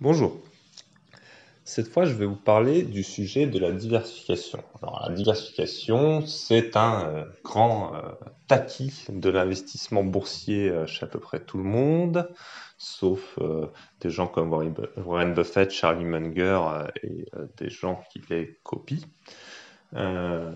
Bonjour. Cette fois, je vais vous parler du sujet de la diversification. Alors, la diversification, c'est un grand acquis de l'investissement boursier chez à peu près tout le monde, sauf des gens comme Warren Buffett, Charlie Munger et des gens qui les copient. Euh,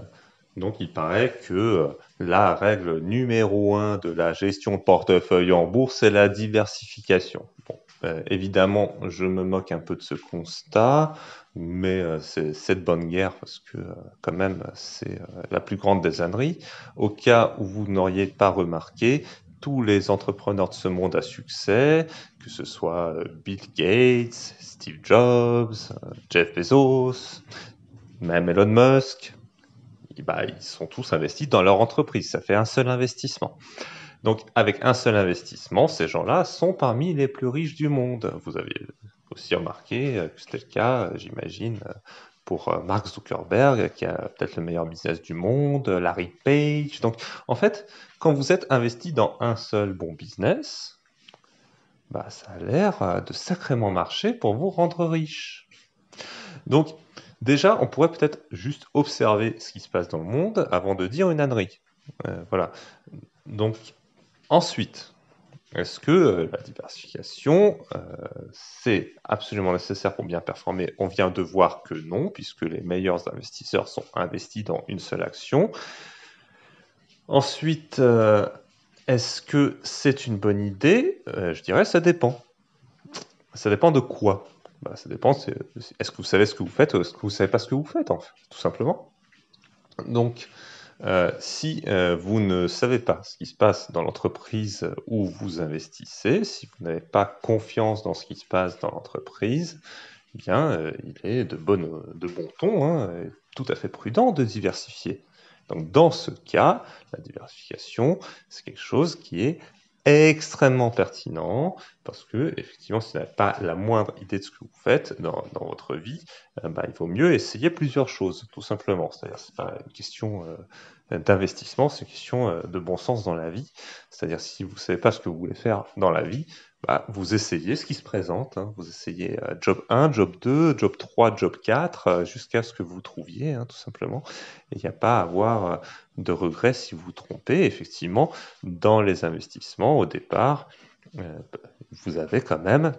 donc, il paraît que la règle numéro un de la gestion de portefeuille en bourse, c'est la diversification. Bon, évidemment, je me moque un peu de ce constat, mais c'est de bonne guerre parce que quand même, c'est la plus grande des âneries. Au cas où vous n'auriez pas remarqué, tous les entrepreneurs de ce monde à succès, que ce soit Bill Gates, Steve Jobs, Jeff Bezos, même Elon Musk, bah, ils sont tous investis dans leur entreprise. Ça fait un seul investissement. Donc, avec un seul investissement, ces gens-là sont parmi les plus riches du monde. Vous avez aussi remarqué que c'était le cas, j'imagine, pour Mark Zuckerberg, qui a peut-être le meilleur business du monde, Larry Page. Donc, en fait, quand vous êtes investi dans un seul bon business, bah, ça a l'air de sacrément marcher pour vous rendre riche. Donc, déjà, on pourrait peut-être juste observer ce qui se passe dans le monde avant de dire une ânerie. Voilà. Donc, ensuite, est-ce que la diversification, c'est absolument nécessaire pour bien performer? On vient de voir que non, puisque les meilleurs investisseurs sont investis dans une seule action. Ensuite, est-ce que c'est une bonne idée? Je dirais ça dépend. Ça dépend de quoi? Bah, ça dépend, est-ce que vous savez ce que vous faites ou est-ce que vous ne savez pas ce que vous faites, en fait, tout simplement. Donc, si vous ne savez pas ce qui se passe dans l'entreprise où vous investissez, si vous n'avez pas confiance dans ce qui se passe dans l'entreprise, eh bien, il est de bon ton, hein, et tout à fait prudent de diversifier. Donc, dans ce cas, la diversification, c'est quelque chose qui est extrêmement pertinent parce que, effectivement, si vous n'avez pas la moindre idée de ce que vous faites dans votre vie, bah, il vaut mieux essayer plusieurs choses, tout simplement. C'est-à-dire, c'est pas une question d'investissement, c'est une question de bon sens dans la vie. C'est-à-dire, si vous ne savez pas ce que vous voulez faire dans la vie, bah, vous essayez ce qui se présente, hein. Vous essayez job 1, job 2, job 3, job 4, jusqu'à ce que vous trouviez, hein, tout simplement. Et il n'y a pas à avoir de regrets si vous vous trompez. Effectivement, dans les investissements, au départ, vous avez quand même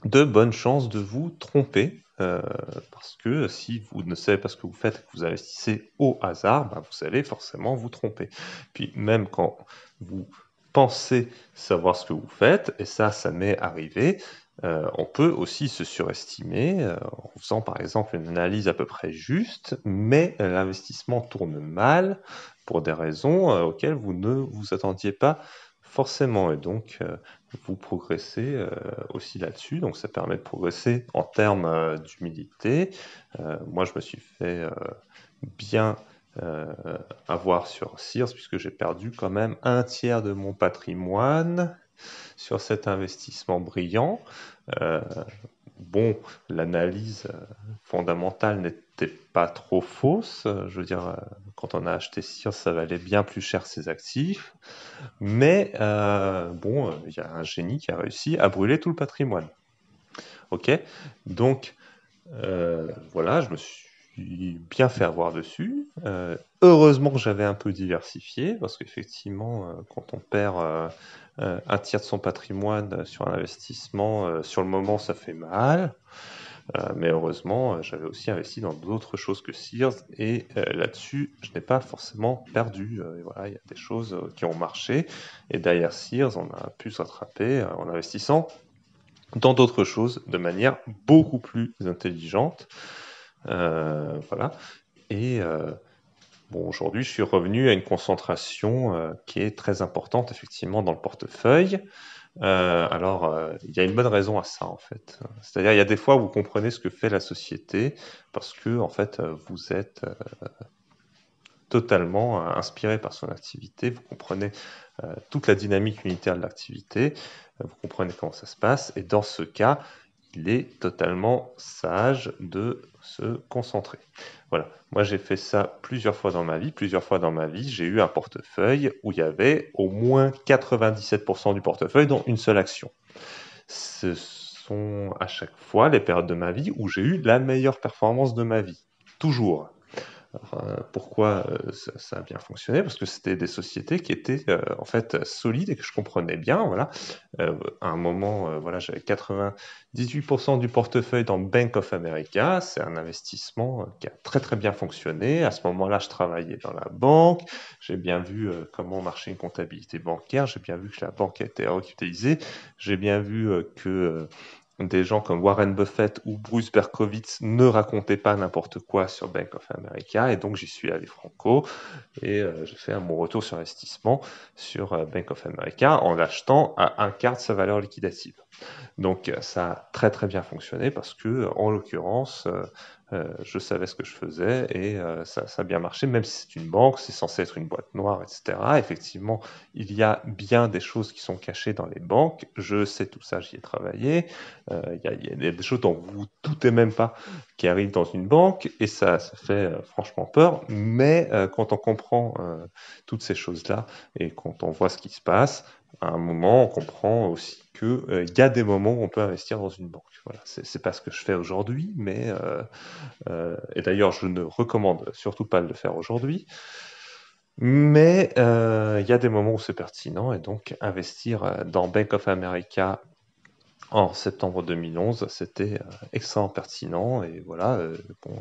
de bonnes chances de vous tromper. Parce que si vous ne savez pas ce que vous faites et que vous investissez au hasard, bah, vous allez forcément vous tromper. Puis même quand vous pensez savoir ce que vous faites, et ça m'est arrivé, on peut aussi se surestimer en faisant par exemple une analyse à peu près juste, mais l'investissement tourne mal pour des raisons auxquelles vous ne vous attendiez pas forcément. Et donc, vous progressez aussi là-dessus. Donc, ça permet de progresser en termes d'humilité. Moi, je me suis fait bien avoir sur Sears, puisque j'ai perdu quand même un tiers de mon patrimoine sur cet investissement brillant. Euh, bon, l'analyse fondamentale n'était pas trop fausse. Je veux dire, quand on a acheté Sears, ça valait bien plus cher ses actifs. Mais bon, il y a un génie qui a réussi à brûler tout le patrimoine. Ok? Donc, voilà, je me suis bien fait avoir dessus. Heureusement que j'avais un peu diversifié, parce qu'effectivement, quand on perd un tiers de son patrimoine sur un investissement, sur le moment, ça fait mal. Mais heureusement, j'avais aussi investi dans d'autres choses que Sears, et là-dessus, je n'ai pas forcément perdu. Et voilà, il y a des choses qui ont marché, et derrière Sears, on a pu se rattraper en investissant dans d'autres choses de manière beaucoup plus intelligente. Voilà. Et bon, aujourd'hui, je suis revenu à une concentration qui est très importante, effectivement, dans le portefeuille. Alors, il y a une bonne raison à ça, en fait. C'est-à-dire, il y a des fois où vous comprenez ce que fait la société parce que, en fait, vous êtes totalement inspiré par son activité. Vous comprenez toute la dynamique unitaire de l'activité. Vous comprenez comment ça se passe. Et dans ce cas, il est totalement sage de se concentrer. Voilà. Moi, j'ai fait ça plusieurs fois dans ma vie. Plusieurs fois dans ma vie, j'ai eu un portefeuille où il y avait au moins 97% du portefeuille dans une seule action. Ce sont à chaque fois les périodes de ma vie où j'ai eu la meilleure performance de ma vie. Toujours. Alors, pourquoi ça a bien fonctionné? Parce que c'était des sociétés qui étaient en fait solides et que je comprenais bien. Voilà. À un moment, voilà, j'avais 98% du portefeuille dans Bank of America. C'est un investissement qui a très très bien fonctionné. À ce moment-là, je travaillais dans la banque. J'ai bien vu comment marchait une comptabilité bancaire. J'ai bien vu que la banque était utilisée. J'ai bien vu que des gens comme Warren Buffett ou Bruce Berkowitz ne racontaient pas n'importe quoi sur Bank of America, et donc j'y suis allé franco, et j'ai fait mon retour sur investissement sur Bank of America en l'achetant à un quart de sa valeur liquidative. Donc ça a très très bien fonctionné parce que, en l'occurrence, je savais ce que je faisais et ça a bien marché, même si c'est une banque, c'est censé être une boîte noire, etc. Effectivement, il y a bien des choses qui sont cachées dans les banques. Je sais tout ça, j'y ai travaillé. Il y a des choses dont vous ne doutez même pas qui arrivent dans une banque et ça fait franchement peur. Mais quand on comprend toutes ces choses-là et quand on voit ce qui se passe, à un moment, on comprend aussi qu'il y a des moments où on peut investir dans une banque. Voilà, c'est pas ce que je fais aujourd'hui, mais et d'ailleurs, je ne recommande surtout pas de le faire aujourd'hui. Mais il y a des moments où c'est pertinent, et donc investir dans Bank of America en septembre 2011, c'était extrêmement pertinent. Et voilà, bon,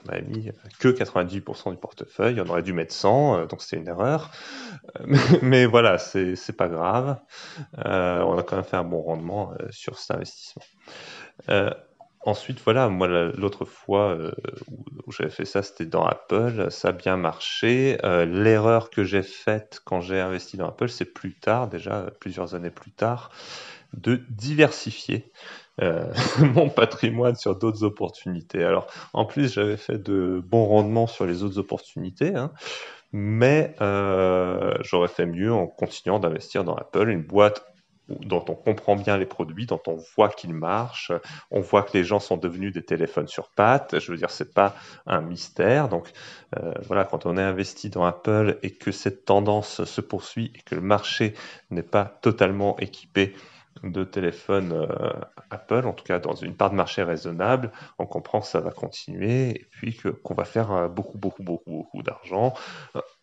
on n'avait mis que 98% du portefeuille, on aurait dû mettre 100, donc c'était une erreur. Mais voilà, c'est pas grave. On a quand même fait un bon rendement sur cet investissement. Euh, Ensuite, voilà, moi, l'autre fois où j'avais fait ça, c'était dans Apple. Ça a bien marché. L'erreur que j'ai faite quand j'ai investi dans Apple, c'est plus tard, déjà plusieurs années plus tard, de diversifier mon patrimoine sur d'autres opportunités. Alors, en plus, j'avais fait de bons rendements sur les autres opportunités, hein, mais j'aurais fait mieux en continuant d'investir dans Apple, une boîte dont on comprend bien les produits, dont on voit qu'ils marchent, on voit que les gens sont devenus des téléphones sur pattes. Je veux dire, c'est pas un mystère. Donc voilà, quand on est investi dans Apple et que cette tendance se poursuit et que le marché n'est pas totalement équipé de téléphones Apple, en tout cas dans une part de marché raisonnable, on comprend que ça va continuer et puis qu'on va faire beaucoup d'argent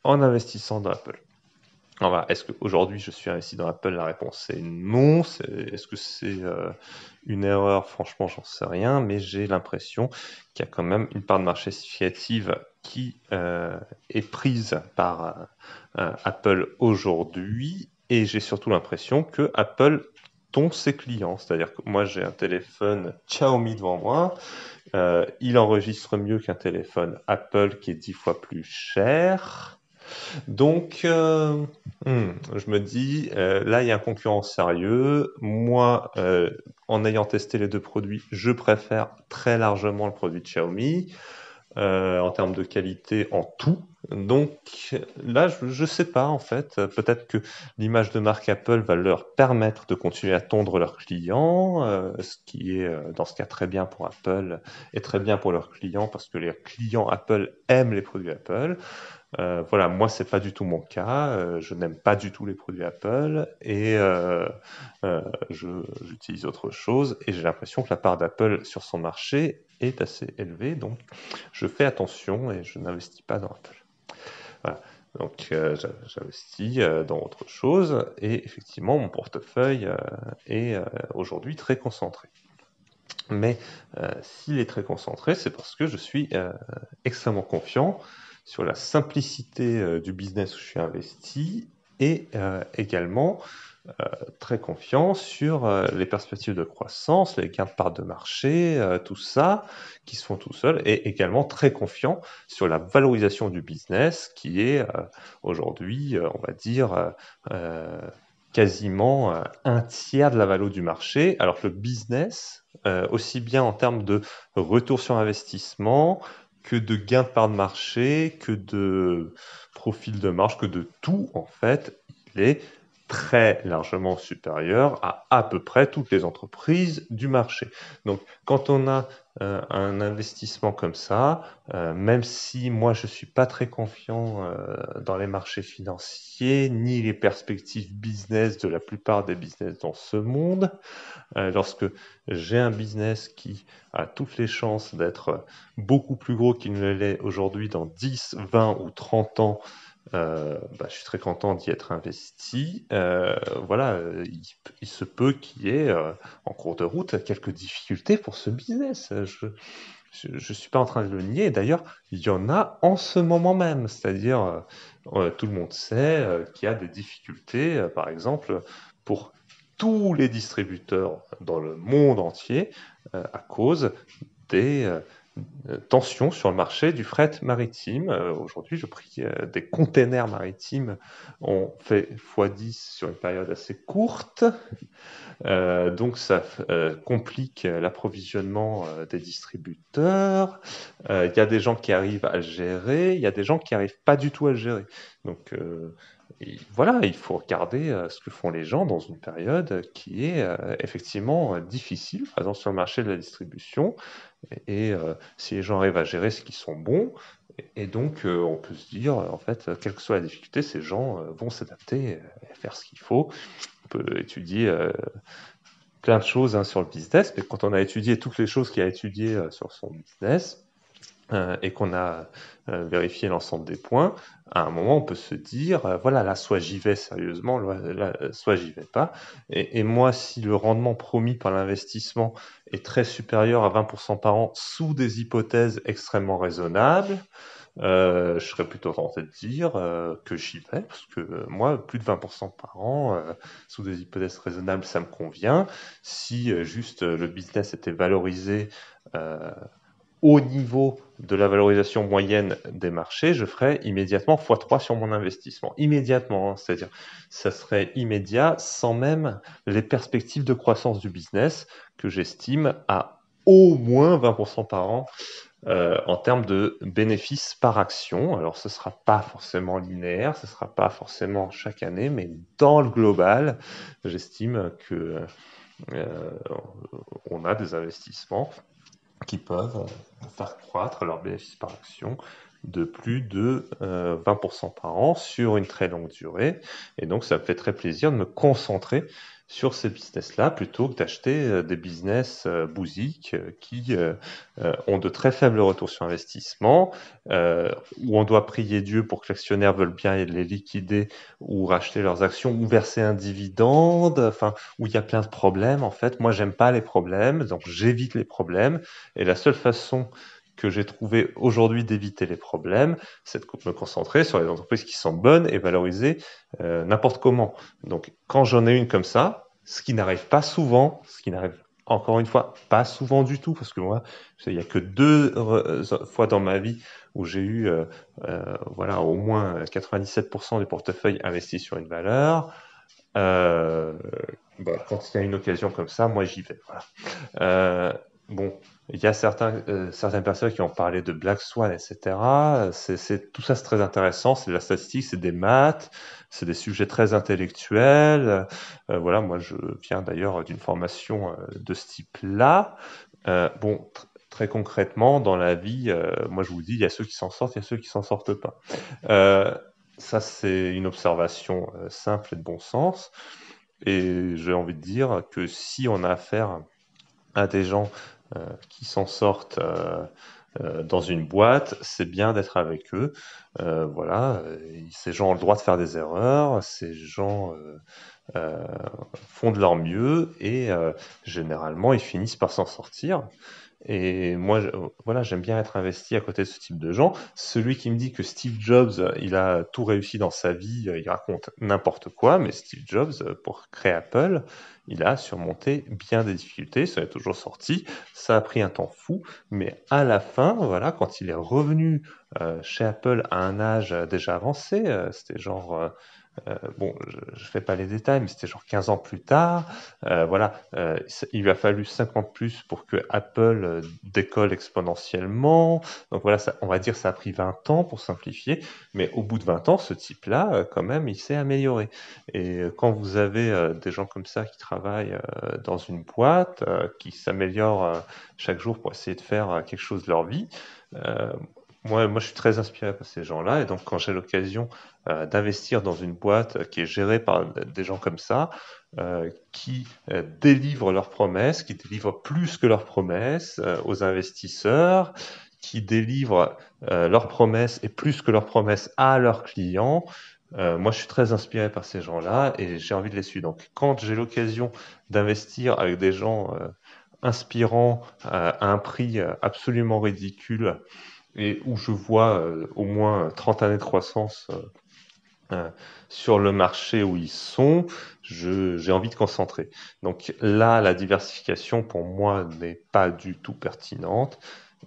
en investissant dans Apple. Alors voilà, est-ce qu'aujourd'hui je suis investi dans Apple? La réponse est non. Est-ce que c'est une erreur? Franchement, j'en sais rien, mais j'ai l'impression qu'il y a quand même une part de marché significative qui est prise par Apple aujourd'hui, et j'ai surtout l'impression que Apple trompe ses clients. C'est-à-dire que moi j'ai un téléphone Xiaomi devant moi, il enregistre mieux qu'un téléphone Apple qui est 10 fois plus cher. Donc, je me dis, là, il y a un concurrent sérieux. Moi, en ayant testé les deux produits, je préfère très largement le produit de Xiaomi en termes de qualité en tout. Donc là, je sais pas en fait. Peut-être que l'image de marque Apple va leur permettre de continuer à tondre leurs clients, ce qui est dans ce cas très bien pour Apple et très bien pour leurs clients parce que les clients Apple aiment les produits Apple. Voilà, moi c'est pas du tout mon cas. Je n'aime pas du tout les produits Apple et j'utilise autre chose. Et j'ai l'impression que la part d'Apple sur son marché est assez élevée, donc je fais attention et je n'investis pas dans Apple. Voilà. Donc j'investis dans autre chose et effectivement mon portefeuille est aujourd'hui très concentré. Mais s'il est très concentré, c'est parce que je suis extrêmement confiant sur la simplicité du business où je suis investi et également très confiant sur les perspectives de croissance, les gains de part de marché, tout ça qui se font tout seuls, et également très confiant sur la valorisation du business qui est aujourd'hui, on va dire, quasiment un tiers de la valeur du marché, alors que le business, aussi bien en termes de retour sur investissement, que de gains de part de marché, que de profil de marge, que de tout, en fait, il est très largement supérieur à peu près toutes les entreprises du marché. Donc, quand on a un investissement comme ça, même si moi je suis pas très confiant dans les marchés financiers, ni les perspectives business de la plupart des business dans ce monde, lorsque j'ai un business qui a toutes les chances d'être beaucoup plus gros qu'il ne l'est aujourd'hui dans 10, 20 ou 30 ans, je suis très content d'y être investi. Voilà, il se peut qu'il y ait en cours de route quelques difficultés pour ce business. Je suis pas en train de le nier. D'ailleurs, il y en a en ce moment même. C'est-à-dire, tout le monde sait qu'il y a des difficultés, par exemple, pour tous les distributeurs dans le monde entier à cause des tensions sur le marché du fret maritime. Aujourd'hui, le prix des containers maritimes ont fait x10 sur une période assez courte. Donc ça complique l'approvisionnement des distributeurs. Il y a des gens qui arrivent à le gérer, il y a des gens qui n'arrivent pas du tout à le gérer. Donc voilà, il faut regarder ce que font les gens dans une période qui est effectivement difficile, par exemple sur le marché de la distribution. Et si les gens arrivent à gérer ce qui sont bons, et donc on peut se dire, en fait, quelle que soit la difficulté, ces gens vont s'adapter et faire ce qu'il faut. On peut étudier plein de choses sur le business, mais quand on a étudié toutes les choses qu'il y a étudiées sur son business et qu'on a vérifié l'ensemble des points, à un moment on peut se dire, voilà, là soit j'y vais sérieusement, là, soit j'y vais pas. Et moi, si le rendement promis par l'investissement est très supérieur à 20% par an sous des hypothèses extrêmement raisonnables, je serais plutôt tenté de dire que j'y vais, parce que moi, plus de 20% par an, sous des hypothèses raisonnables, ça me convient. Si juste le business était valorisé au niveau de la valorisation moyenne des marchés, je ferais immédiatement x3 sur mon investissement. Immédiatement, hein, c'est-à-dire ça serait immédiat sans même les perspectives de croissance du business que j'estime à au moins 20% par an en termes de bénéfices par action. Alors, ce ne sera pas forcément linéaire, ce ne sera pas forcément chaque année, mais dans le global, j'estime que on a des investissements qui peuvent faire croître leurs bénéfices par action de plus de 20% par an sur une très longue durée. Et donc, ça me fait très plaisir de me concentrer sur ces business-là plutôt que d'acheter des business bousiques qui ont de très faibles retours sur investissement, où on doit prier Dieu pour que l'actionnaire veuille bien les liquider ou racheter leurs actions ou verser un dividende, enfin, où il y a plein de problèmes. En fait, moi, j'aime pas les problèmes, donc j'évite les problèmes. Et la seule façon que j'ai trouvé aujourd'hui d'éviter les problèmes, c'est de me concentrer sur les entreprises qui sont bonnes et valorisées n'importe comment. Donc, quand j'en ai une comme ça, ce qui n'arrive pas souvent, ce qui n'arrive encore une fois pas souvent du tout, parce que moi, il n'y a que 2 fois dans ma vie où j'ai eu voilà, au moins 97% du portefeuille investi sur une valeur. Euh, quand il y a une occasion comme ça, moi j'y vais. Voilà. Bon, il y a certaines personnes qui ont parlé de Black Swan, etc. Tout ça, c'est très intéressant. C'est de la statistique, c'est des maths, c'est des sujets très intellectuels. Voilà, moi, je viens d'ailleurs d'une formation de ce type-là. Bon, très concrètement, dans la vie, moi, je vous dis, il y a ceux qui s'en sortent, il y a ceux qui s'en sortent pas. Euh, Ça, c'est une observation simple et de bon sens. Et j'ai envie de dire que si on a affaire à des gens qui s'en sortent dans une boîte, c'est bien d'être avec eux. Voilà, ces gens ont le droit de faire des erreurs, ces gens euh, font de leur mieux et généralement ils finissent par s'en sortir. Et moi, voilà, j'aime bien être investi à côté de ce type de gens. Celui qui me dit que Steve Jobs, il a tout réussi dans sa vie, il raconte n'importe quoi, mais Steve Jobs, pour créer Apple, il a surmonté bien des difficultés, ça est toujours sorti, ça a pris un temps fou, mais à la fin, voilà, quand il est revenu chez Apple à un âge déjà avancé, c'était genre Bon, je fais pas les détails, mais c'était genre 15 ans plus tard. Voilà, il lui a fallu 50 plus pour que Apple décolle exponentiellement. Donc voilà, ça, on va dire ça a pris 20 ans pour simplifier, mais au bout de 20 ans, ce type-là, quand même, il s'est amélioré. Et quand vous avez des gens comme ça qui travaillent dans une boîte, qui s'améliorent chaque jour pour essayer de faire quelque chose de leur vie, euh, moi, je suis très inspiré par ces gens-là, et donc quand j'ai l'occasion d'investir dans une boîte qui est gérée par des gens comme ça, qui délivrent leurs promesses, qui délivrent plus que leurs promesses aux investisseurs, qui délivrent leurs promesses et plus que leurs promesses à leurs clients. Moi, je suis très inspiré par ces gens-là et j'ai envie de les suivre. Donc, quand j'ai l'occasion d'investir avec des gens inspirants à un prix absolument ridicule et où je vois au moins 30 années de croissance euh, sur le marché où ils sont, j'ai envie de concentrer. Donc là, la diversification pour moi n'est pas du tout pertinente.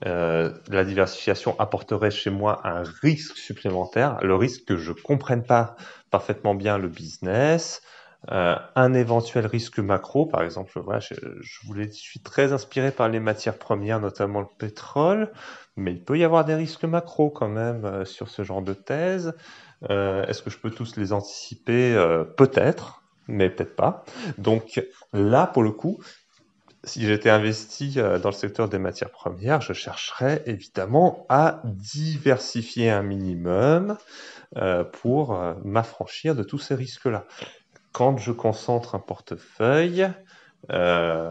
La diversification apporterait chez moi un risque supplémentaire, le risque que je comprenne pas parfaitement bien le business, un éventuel risque macro, par exemple, voilà, je suis très inspiré par les matières premières, notamment le pétrole, mais il peut y avoir des risques macro quand même sur ce genre de thèse. Est-ce que je peux tous les anticiper? Peut-être, mais peut-être pas. Donc là, pour le coup, si j'étais investi dans le secteur des matières premières, je chercherais évidemment à diversifier un minimum pour m'affranchir de tous ces risques-là. Quand je concentre un portefeuille,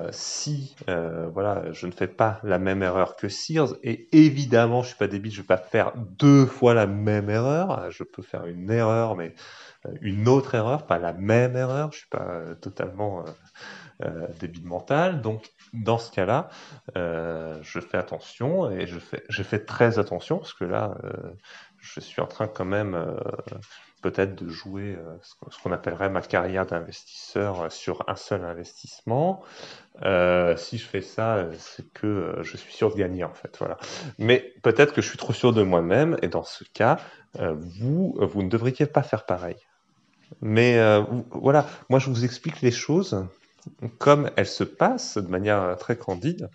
si voilà, je ne fais pas la même erreur que Sears, et évidemment, je suis pas débile, je vais pas faire deux fois la même erreur. Je peux faire une erreur, mais une autre erreur, pas la même erreur. Je suis pas totalement débile mental. Donc, dans ce cas-là, je fais attention et je fais très attention parce que là, je suis en train quand même peut-être de jouer ce qu'on appellerait ma carrière d'investisseur sur un seul investissement. Si je fais ça, c'est que je suis sûr de gagner en fait. Voilà. Mais peut-être que je suis trop sûr de moi-même et dans ce cas, vous ne devriez pas faire pareil. Mais voilà, moi je vous explique les choses comme elles se passent de manière très candide.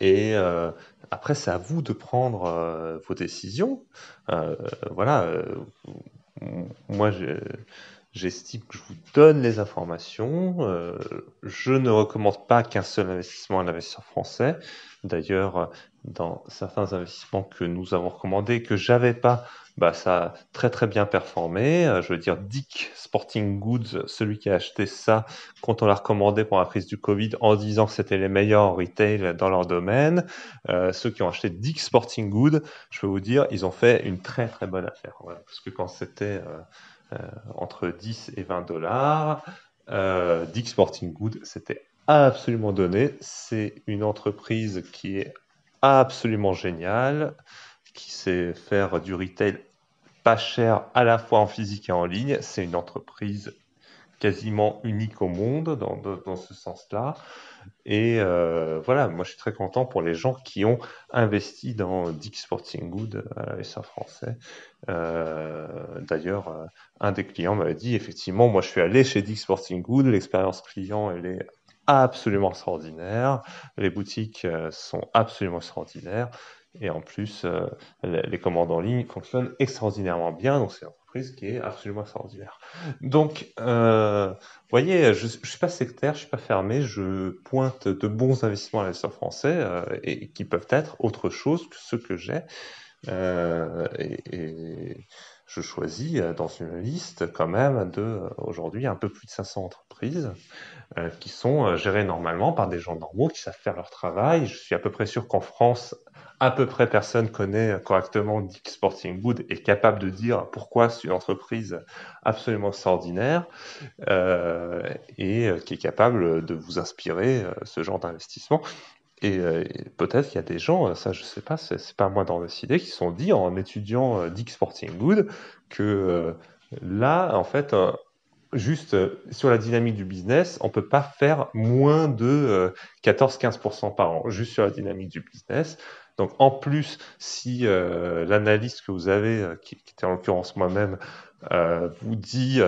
Et après, c'est à vous de prendre vos décisions. Euh, voilà, moi, j'estime que je vous donne les informations. Je ne recommande pas qu'un seul investissement à l'investisseur français. D'ailleurs, dans certains investissements que nous avons recommandés, que j'avais pas, bah, ça a très très bien performé. Je veux dire, Dick Sporting Goods, celui qui a acheté ça quand on l'a recommandé pour la crise du Covid en disant que c'était les meilleurs en retail dans leur domaine. Ceux qui ont acheté Dick Sporting Goods, je peux vous dire, ils ont fait une très très bonne affaire. Voilà, parce que quand c'était entre 10 et 20 dollars. Dick Sporting Goods, c'était absolument donné. C'est une entreprise qui est absolument géniale, qui sait faire du retail pas cher à la fois en physique et en ligne. C'est une entreprise quasiment unique au monde dans ce sens-là. Et voilà, moi je suis très content pour les gens qui ont investi dans Dick Sporting Good à l'ASA français. D'ailleurs, un des clients m'avait dit, effectivement, moi je suis allé chez Dick Sporting Good, l'expérience client elle est absolument extraordinaire, les boutiques sont absolument extraordinaires, et en plus les commandes en ligne fonctionnent extraordinairement bien, donc c'est une entreprise qui est absolument extraordinaire. Donc, voyez, je ne suis pas sectaire, je ne suis pas fermé, je pointe de bons investissements à l'investisseur français et qui peuvent être autre chose que ceux que j'ai. Et je choisis dans une liste quand même de aujourd'hui un peu plus de 500 entreprises qui sont gérées normalement par des gens normaux qui savent faire leur travail. Je suis à peu près sûr qu'en France, à peu près personne connaît correctement Dick Sporting Good et est capable de dire pourquoi c'est une entreprise absolument extraordinaire et qui est capable de vous inspirer ce genre d'investissement. Et peut-être qu'il y a des gens, ça je sais pas, c'est pas à moi d'en décider, qui se sont dit en étudiant Dick Sporting Good que là, en fait, juste sur la dynamique du business, on peut pas faire moins de 14-15% par an, juste sur la dynamique du business. Donc en plus, si l'analyste que vous avez, qui était en l'occurrence moi-même, vous dit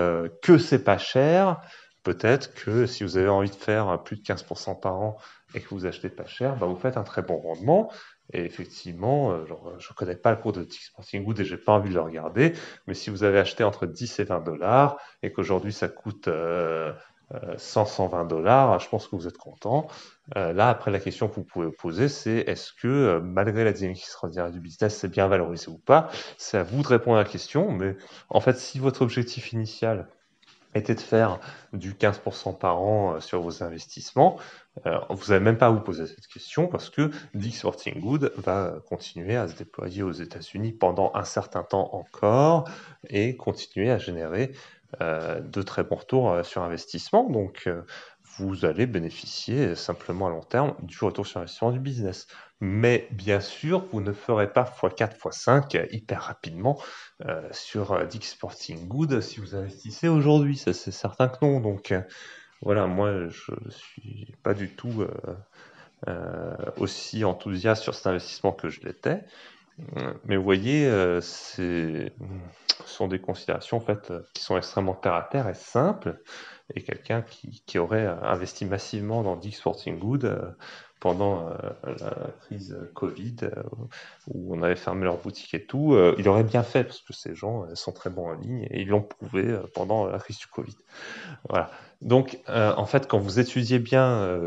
que c'est pas cher, peut-être que si vous avez envie de faire plus de 15% par an et que vous achetez pas cher, bah, vous faites un très bon rendement. Et effectivement, je ne connais pas le cours de Dick's Sporting Goods et j'ai pas envie de le regarder, mais si vous avez acheté entre 10 et 20 dollars et qu'aujourd'hui ça coûte 100-120 dollars, je pense que vous êtes content. Là, après, la question que vous pouvez vous poser, c'est est-ce que malgré la dynamique extraordinaire du business, c'est bien valorisé ou pas? C'est à vous de répondre à la question, mais en fait, si votre objectif initial était de faire du 15% par an sur vos investissements, vous n'avez même pas à vous poser cette question parce que Dick's Sporting Goods va continuer à se déployer aux États-Unis pendant un certain temps encore et continuer à générer de très bons retours sur investissement. Donc, vous allez bénéficier simplement à long terme du retour sur investissement du business. Mais bien sûr, vous ne ferez pas x4, x5 hyper rapidement sur Dick's Sporting Goods si vous investissez aujourd'hui. Ça, c'est certain que non. Donc, voilà, moi, je suis pas du tout aussi enthousiaste sur cet investissement que je l'étais. Mais vous voyez, ce sont des considérations en fait, qui sont extrêmement terre à terre et simples. Et quelqu'un qui aurait investi massivement dans Dick's Sporting Goods pendant la crise Covid, où on avait fermé leur boutique et tout, il aurait bien fait, parce que ces gens sont très bons en ligne, et ils l'ont prouvé pendant la crise du Covid. Voilà. Donc, en fait, quand vous étudiez bien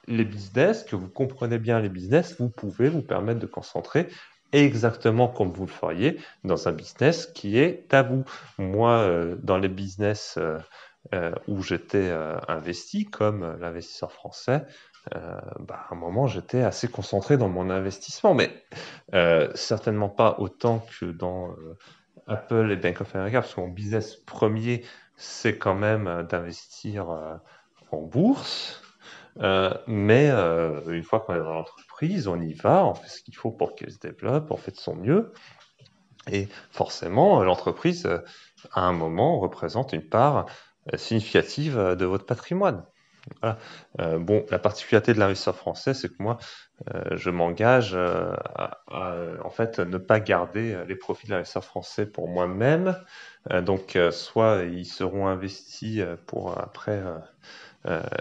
les business, que vous comprenez bien les business, vous pouvez vous permettre de concentrer exactement comme vous le feriez dans un business qui est à vous. Moi, dans les business où j'étais investi, comme l'investisseur français, à un moment, j'étais assez concentré dans mon investissement, mais certainement pas autant que dans Apple et Bank of America, parce que mon business premier, c'est quand même d'investir en bourse. Mais une fois qu'on est dans l'entreprise, on y va, on fait ce qu'il faut pour qu'elle se développe, on fait de son mieux. Et forcément, l'entreprise, à un moment, représente une part significative de votre patrimoine. Voilà. Bon, la particularité de l'investisseur français, c'est que moi, je m'engage en fait ne pas garder les profits de l'investisseur français pour moi-même. Donc, soit ils seront investis pour après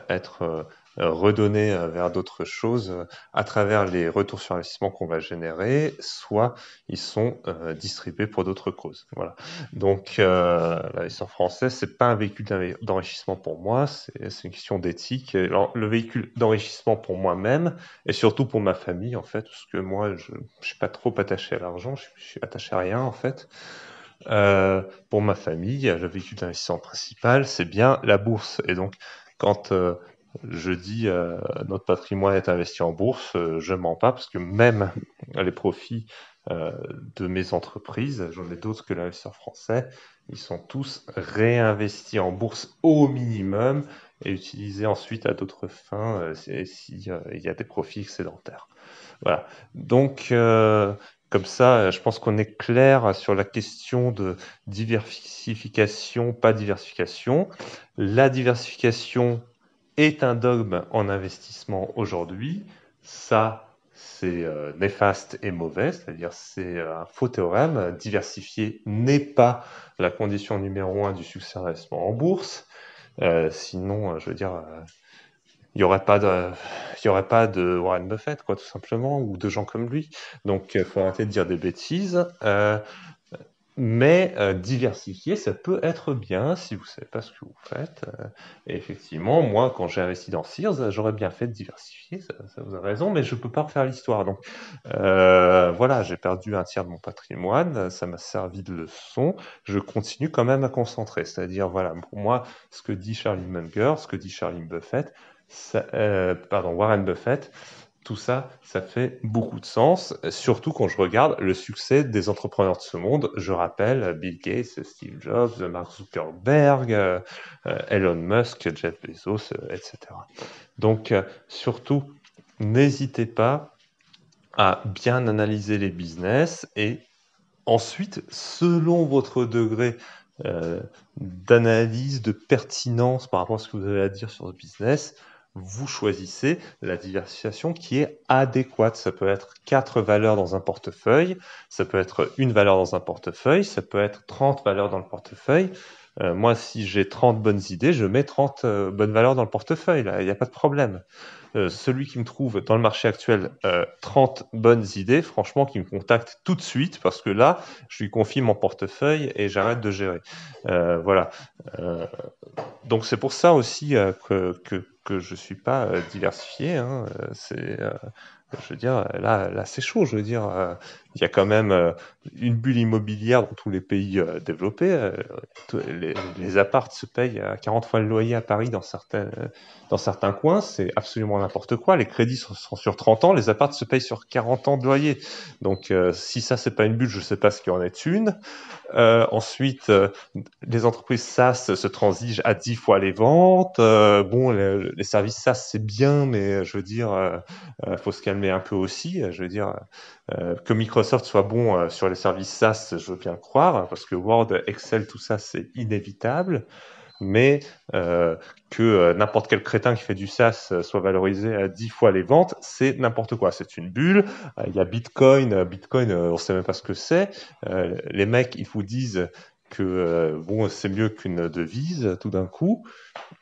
être redonnés vers d'autres choses à travers les retours sur investissement qu'on va générer, soit ils sont distribués pour d'autres causes. Voilà. Donc, l'investisseur français, c'est pas un véhicule d'enrichissement pour moi, c'est une question d'éthique. Le véhicule d'enrichissement pour moi-même et surtout pour ma famille, en fait, parce que moi, je suis pas trop attaché à l'argent, je suis attaché à rien, en fait. Pour ma famille, le véhicule d'investissement principal, c'est bien la bourse. Et donc, quand je dis notre patrimoine est investi en bourse, je mens pas parce que même les profits de mes entreprises, j'en ai d'autres que l'investisseur français, ils sont tous réinvestis en bourse au minimum et utilisés ensuite à d'autres fins s'il y a des profits excédentaires. Voilà. Donc, comme ça, je pense qu'on est clair sur la question de diversification, pas diversification. La diversification est un dogme en investissement aujourd'hui. Ça, c'est néfaste et mauvais, c'est-à-dire c'est un faux théorème. Diversifier n'est pas la condition numéro un du succès d'investissement en bourse. Sinon, je veux dire, il y aurait pas de, il y aurait pas de Warren Buffett, quoi, tout simplement, ou de gens comme lui. Donc, il faut arrêter de dire des bêtises. Mais diversifier, ça peut être bien si vous savez pas ce que vous faites. Et effectivement, moi, quand j'ai investi dans Sears, j'aurais bien fait de diversifier, ça vous avez raison, mais je peux pas refaire l'histoire. Donc voilà, j'ai perdu un tiers de mon patrimoine, ça m'a servi de leçon. Je continue quand même à concentrer. C'est-à-dire, voilà, pour moi, ce que dit Charlie Munger, ce que dit Charlie Buffett, Warren Buffett, tout ça, ça fait beaucoup de sens, surtout quand je regarde le succès des entrepreneurs de ce monde. Je rappelle Bill Gates, Steve Jobs, Mark Zuckerberg, Elon Musk, Jeff Bezos, etc. Donc, surtout, n'hésitez pas à bien analyser les business et ensuite, selon votre degré d'analyse, de pertinence par rapport à ce que vous avez à dire sur le business, vous choisissez la diversification qui est adéquate. Ça peut être 4 valeurs dans un portefeuille, ça peut être une valeur dans un portefeuille, ça peut être 30 valeurs dans le portefeuille. Moi, si j'ai 30 bonnes idées, je mets 30 bonnes valeurs dans le portefeuille, là, il n'y a pas de problème. Celui qui me trouve dans le marché actuel 30 bonnes idées, franchement, qui me contacte tout de suite, parce que là, je lui confie mon portefeuille et j'arrête de gérer. Voilà. Euh, donc c'est pour ça aussi que je suis pas diversifié. Hein. Je veux dire, là c'est chaud. Je veux dire, il y a quand même une bulle immobilière dans tous les pays développés. Les apparts se payent à 40 fois le loyer à Paris dans certains coins. C'est absolument n'importe quoi. Les crédits sont sur 30 ans, les apparts se payent sur 40 ans de loyer. Donc si ça c'est pas une bulle, je sais pas ce qu'il y en est une. Ensuite, les entreprises SaaS se transigent à 10 fois les ventes. Bon, les services SaaS, c'est bien, mais je veux dire, faut se calmer un peu aussi. Je veux dire, que Microsoft soit bon sur les services SaaS, je veux bien le croire, parce que Word, Excel, tout ça, c'est inévitable. Mais que n'importe quel crétin qui fait du SaaS soit valorisé à 10 fois les ventes, c'est n'importe quoi. C'est une bulle. Il y a Bitcoin. Bitcoin, on ne sait même pas ce que c'est. Les mecs, ils vous disent que bon, c'est mieux qu'une devise tout d'un coup.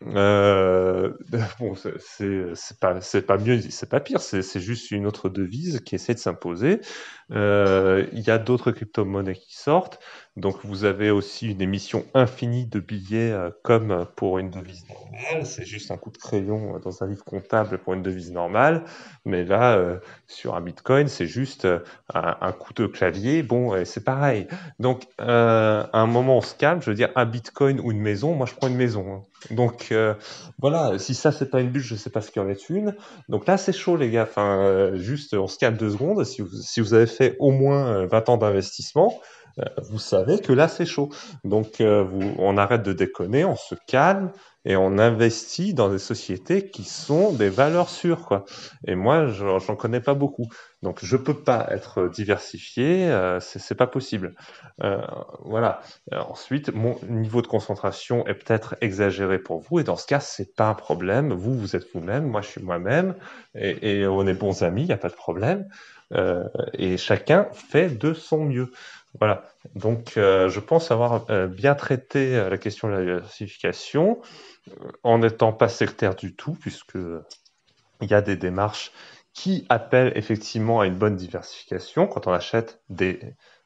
Euh, bon, c'est pas mieux, c'est pas pire, c'est juste une autre devise qui essaie de s'imposer. Il y a d'autres crypto-monnaies qui sortent, donc vous avez aussi une émission infinie de billets comme pour une devise normale. C'est juste un coup de crayon dans un livre comptable pour une devise normale, mais là, sur un Bitcoin, c'est juste un coup de clavier. Bon, et c'est pareil. Donc, à un moment, on se calme. Je veux dire, un Bitcoin ou une maison, moi, je prends une maison. Hein. Donc voilà, si ça c'est pas une bulle, je sais pas ce qu'il y en est une. Donc là c'est chaud les gars, enfin juste on se calme 2 secondes. Si vous avez fait au moins 20 ans d'investissement, vous savez que là c'est chaud. Donc on arrête de déconner, on se calme et on investit dans des sociétés qui sont des valeurs sûres quoi. Et moi j'en connais pas beaucoup. Donc je peux pas être diversifié, c'est pas possible. Euh, voilà. Ensuite, mon niveau de concentration est peut-être exagéré pour vous, et dans ce cas, c'est pas un problème. Vous êtes vous-même, moi, je suis moi-même, et on est bons amis, il n'y a pas de problème. Et chacun fait de son mieux. Voilà. Donc, je pense avoir bien traité la question de la diversification, en n'étant pas sectaire du tout, puisque il y a des démarches qui appellent effectivement à une bonne diversification. Quand on achète des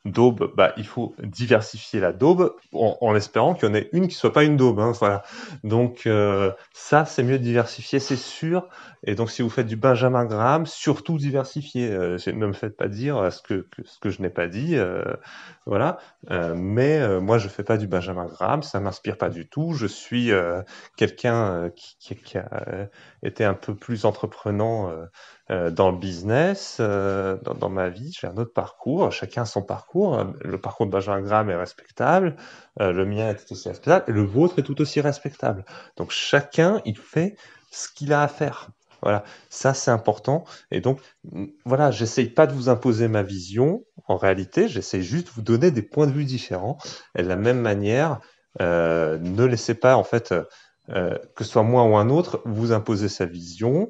daubes, bah, il faut diversifier la daube en espérant qu'il y en ait une qui soit pas une daube. Hein, voilà. Donc ça, c'est mieux de diversifier, c'est sûr. Et donc si vous faites du Benjamin Graham, surtout diversifier. Ne me faites pas dire ce que je n'ai pas dit. Voilà. Mais moi, je fais pas du Benjamin Graham, ça m'inspire pas du tout. Je suis quelqu'un qui a été un peu plus entreprenant dans le business, dans ma vie. J'ai un autre parcours, chacun a son parcours. Le parcours de Benjamin Graham est respectable, le mien est tout aussi respectable, et le vôtre est tout aussi respectable. Donc chacun, il fait ce qu'il a à faire. Voilà, ça c'est important. Et donc, voilà, j'essaye pas de vous imposer ma vision. En réalité, j'essaye juste de vous donner des points de vue différents. Et de la même manière, ne laissez pas, en fait, que ce soit moi ou un autre, vous imposer sa vision.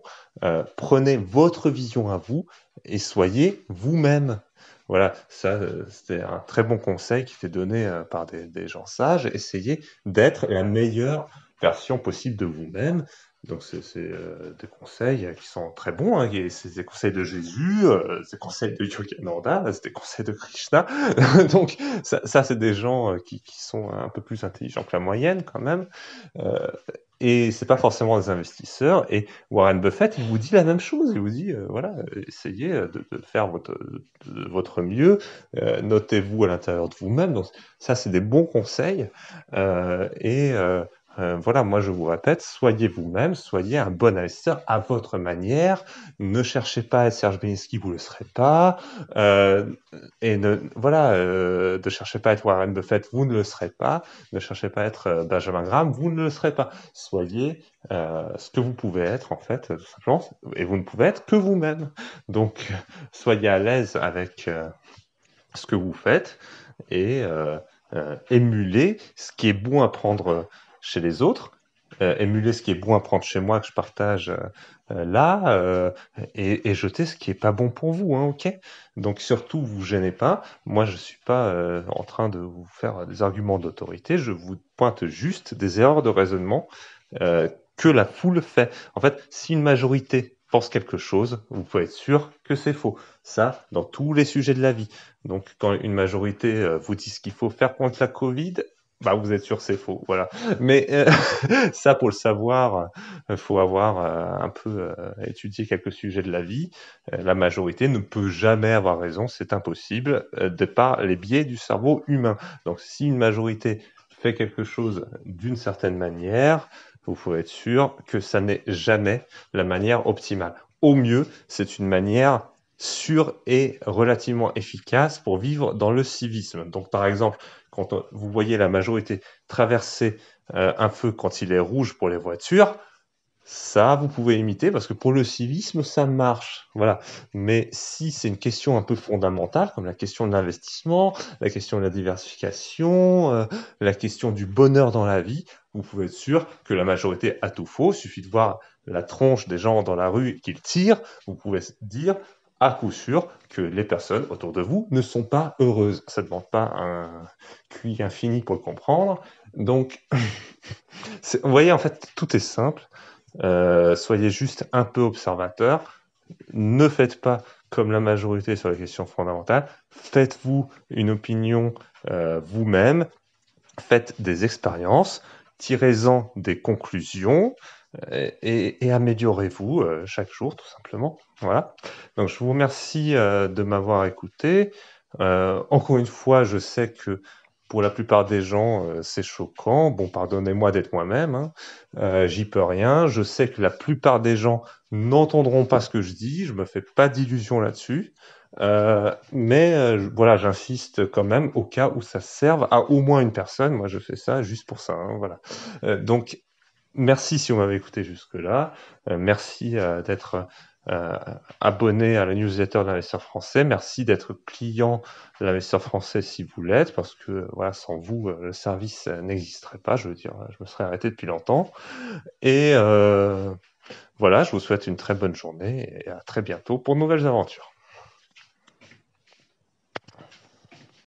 Prenez votre vision à vous et soyez vous-même. Voilà, ça, c'était un très bon conseil qui était donné par des gens sages. Essayez d'être la meilleure version possible de vous-même. Donc, c'est des conseils qui sont très bons. Hein. C'est des conseils de Jésus, c'est des conseils de Yogananda, c'est des conseils de Krishna. Donc, ça c'est des gens qui sont un peu plus intelligents que la moyenne quand même. Euh, et c'est pas forcément des investisseurs. Et Warren Buffett, il vous dit la même chose. Il vous dit, voilà, essayez de faire votre mieux. Notez-vous à l'intérieur de vous-même. Donc ça, c'est des bons conseils. Et voilà, moi je vous répète, soyez vous-même, soyez un bon investisseur à votre manière. Ne cherchez pas à être Serge Beninsky, vous le serez pas. Euh, et voilà, ne cherchez pas à être Warren Buffett, vous ne le serez pas. Ne cherchez pas à être Benjamin Graham, vous ne le serez pas. Soyez ce que vous pouvez être, en fait, tout simplement, et vous ne pouvez être que vous-même. Donc, soyez à l'aise avec ce que vous faites et émulez ce qui est bon à prendre chez les autres. émuler ce qui est bon à prendre chez moi que je partage là, et jeter ce qui est pas bon pour vous, hein, ok? Donc surtout, vous gênez pas. Moi, je suis pas en train de vous faire des arguments d'autorité. Je vous pointe juste des erreurs de raisonnement euh, que la foule fait. En fait, si une majorité pense quelque chose, vous pouvez être sûr que c'est faux. Ça, dans tous les sujets de la vie. Donc, quand une majorité vous dit ce qu'il faut faire contre la Covid, bah, vous êtes sûr que c'est faux. Voilà. Mais ça, pour le savoir, il faut avoir un peu étudié quelques sujets de la vie. La majorité ne peut jamais avoir raison, c'est impossible, de par les biais du cerveau humain. Donc, si une majorité fait quelque chose d'une certaine manière, vous pouvez être sûr que ça n'est jamais la manière optimale. Au mieux, c'est une manière sûre et relativement efficace pour vivre dans le civisme. Donc, par exemple, quand vous voyez la majorité traverser un feu quand il est rouge pour les voitures, ça, vous pouvez imiter parce que pour le civisme, ça marche. Voilà. Mais si c'est une question un peu fondamentale, comme la question de l'investissement, la question de la diversification, la question du bonheur dans la vie, vous pouvez être sûr que la majorité a tout faux. Il suffit de voir la tronche des gens dans la rue qu'ils tirent. Vous pouvez dire à coup sûr que les personnes autour de vous ne sont pas heureuses. Ça ne demande pas un QI infini pour le comprendre. Donc, vous voyez, en fait, tout est simple. Soyez juste un peu observateur. Ne faites pas comme la majorité sur les questions fondamentales. Faites-vous une opinion vous-même. Faites des expériences. Tirez-en des conclusions et améliorez-vous chaque jour, tout simplement. Voilà. Donc, je vous remercie de m'avoir écouté. Encore une fois, je sais que pour la plupart des gens, c'est choquant. Bon, pardonnez-moi d'être moi-même, hein. J'y peux rien. Je sais que la plupart des gens n'entendront pas ce que je dis. Je me fais pas d'illusions là-dessus. Mais voilà, j'insiste quand même au cas où ça serve à au moins une personne. Moi, je fais ça juste pour ça, hein, voilà. Donc, merci si vous m'avez écouté jusque-là. Merci d'être euh, abonné à la newsletter de l'investisseur français. Merci d'être client de l'investisseur français si vous l'êtes, parce que voilà, sans vous, le service n'existerait pas. Je veux dire, je me serais arrêté depuis longtemps. Et voilà, je vous souhaite une très bonne journée et à très bientôt pour de nouvelles aventures.